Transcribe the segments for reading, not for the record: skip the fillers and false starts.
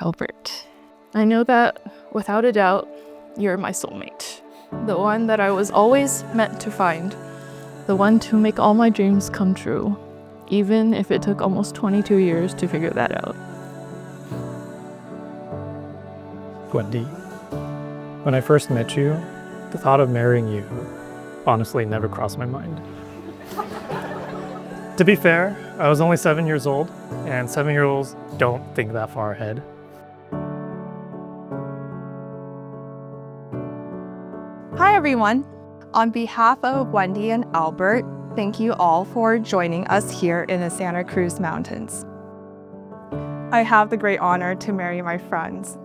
Albert. I know that, without a doubt, you're my soulmate. The one that I was always meant to find. The one to make all my dreams come true, even if it took almost 22 years to figure that out. Wendy, when I first met you, the thought of marrying you honestly never crossed my mind. To be fair, I was only 7 years old, and 7-year-olds don't think that far ahead. Hi everyone! On behalf of Wendy and Albert, thank you all for joining us here in the Santa Cruz Mountains. I have the great honor to marry my friends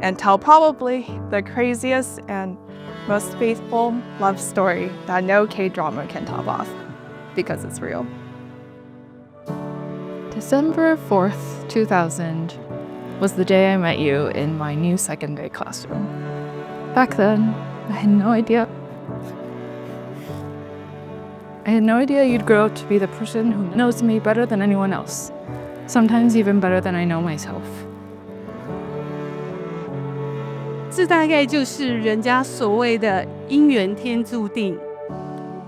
and tell probably the craziest and most faithful love story that no K-drama can top off, because it's real. December 4th, 2000 was the day I met you in my new second grade classroom. Back then, I had no idea you'd grow up to be the person who knows me better than anyone else. Sometimes even better than I know myself. 这大概就是人家所谓的姻缘天注定，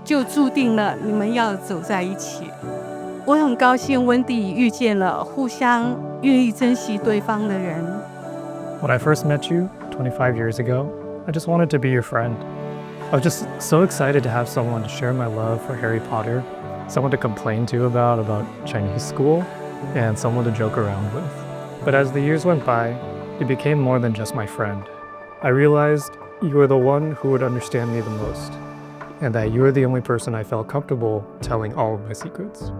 就注定了你们要走在一起。我很高兴Wendy遇见了互相愿意珍惜对方的人。When I first met you 25 years ago, I just wanted to be your friend. I was just so excited to have someone to share my love for Harry Potter, someone to complain to about Chinese school, and someone to joke around with. But as the years went by, you became more than just my friend. I realized you were the one who would understand me the most, and that you were the only person I felt comfortable telling all of my secrets.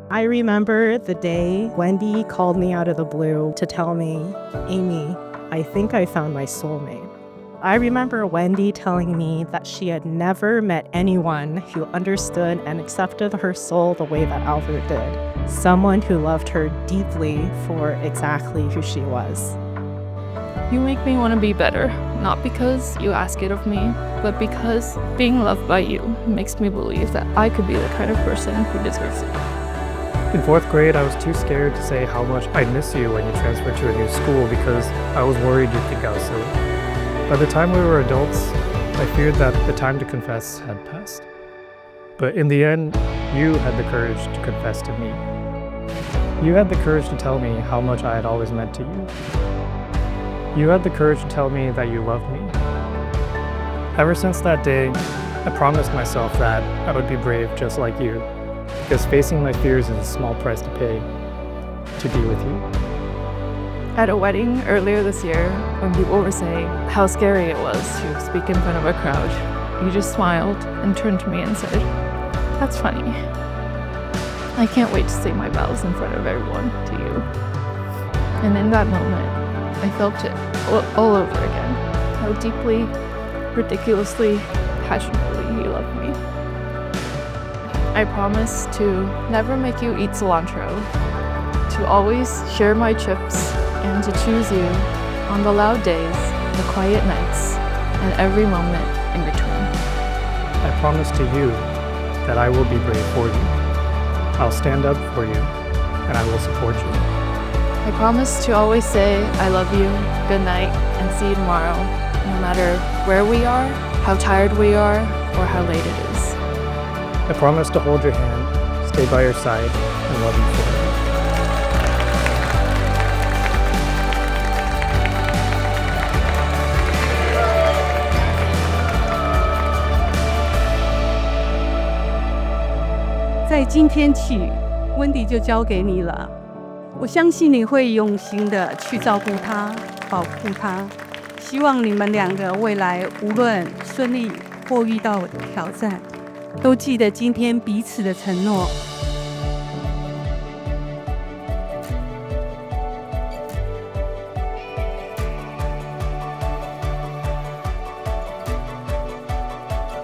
I remember the day Wendy called me out of the blue to tell me, Amy, I think I found my soulmate. I remember Wendy telling me that she had never met anyone who understood and accepted her soul the way that Albert did. Someone who loved her deeply for exactly who she was. You make me want to be better, not because you ask it of me, but because being loved by you makes me believe that I could be the kind of person who deserves it. In 4th grade, I was too scared to say how much I miss you when you transferred to a new school because I was worried you'd think I was silly. By the time we were adults, I feared that the time to confess had passed. But in the end, you had the courage to confess to me. You had the courage to tell me how much I had always meant to you. You had the courage to tell me that you loved me. Ever since that day, I promised myself that I would be brave just like you, because facing my fears is a small price to pay to be with you. At a wedding earlier this year, when people were saying how scary it was to speak in front of a crowd, you just smiled and turned to me and said, "That's funny. I can't wait to say my vows in front of everyone to you." And in that moment, I felt it all over again, how deeply, ridiculously, passionately you loved me. I promise to never make you eat cilantro, to always share my chips, and to choose you on the loud days, the quiet nights, and every moment in between. I promise to you that I will be brave for you. I'll stand up for you, and I will support you. I promise to always say I love you, good night, and see you tomorrow, no matter where we are, how tired we are, or how late it is. I promise to hold your hand, stay by your side, and love you forever.在今天起，Wendy就交给你了。我相信你会用心的去照顾她，保护她。希望你们两个未来无论顺利或遇到挑战，都记得今天彼此的承诺。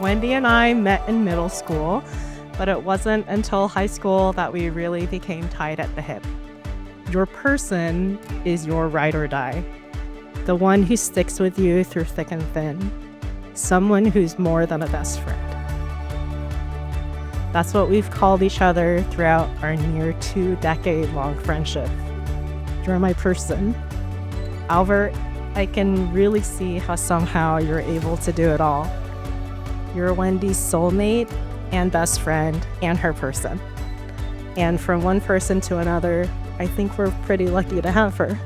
Wendy and I met in middle school, but it wasn't until high school that we really became tied at the hip. Your person is your ride or die, the one who sticks with you through thick and thin, someone who's more than a best friend. That's what we've called each other throughout our near 2-decade-long friendship. You're my person. Albert, I can really see how somehow you're able to do it all. You're Wendy's soulmate and best friend and her person. And from one person to another, I think we're pretty lucky to have her.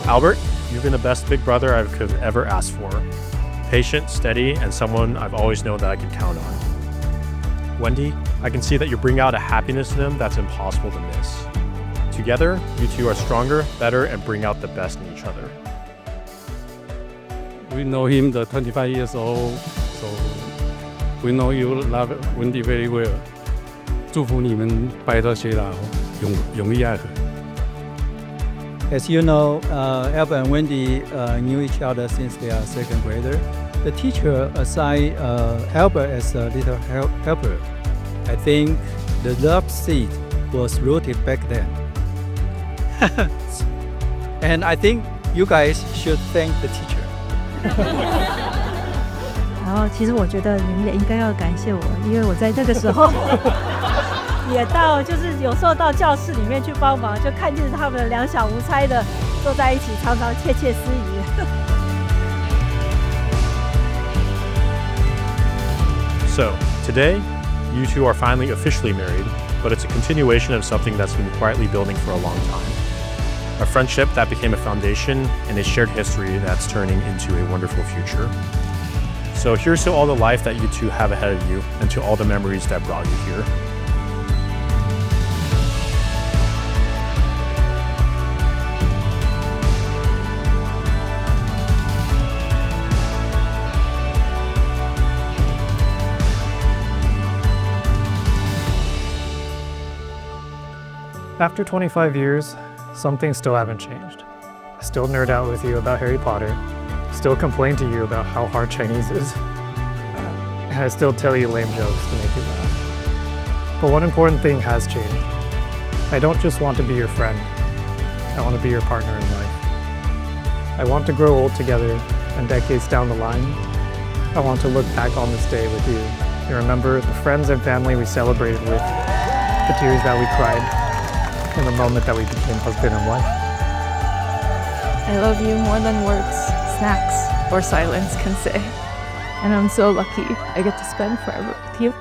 Albert, you've been the best big brother I could have ever asked for. Patient, steady, and someone I've always known that I can count on. Wendy, I can see that you bring out a happiness in them that's impossible to miss. Together, you two are stronger, better, and bring out the best in each other. We know him the 25 years old, so we know you love Wendy very well. 祝福你们白头偕老，永浴爱河。 As you know, Albert and Wendy knew each other since they are second grader. The teacher assigned Albert as a little helper. I think the love seed was rooted back then. And I think you guys should thank the teacher. 然后，其实我觉得你们也应该要感谢我，因为我在那个时候也就是有时候到教室里面去帮忙，就看见他们两小无猜的坐在一起，常常窃窃私语。So, today, you two are finally officially married, but it's a continuation of something that's been quietly building for a long time. A friendship that became a foundation and a shared history that's turning into a wonderful future. So here's to all the life that you two have ahead of you and to all the memories that brought you here. After 25 years, some things still haven't changed. I still nerd out with you about Harry Potter, still complain to you about how hard Chinese is, and I still tell you lame jokes to make you laugh. But one important thing has changed. I don't just want to be your friend, I want to be your partner in life. I want to grow old together, and decades down the line, I want to look back on this day with you and remember the friends and family we celebrated with, the tears that we cried, in the moment that we became husband and wife. I love you more than words, snacks, or silence can say. And I'm so lucky I get to spend forever with you.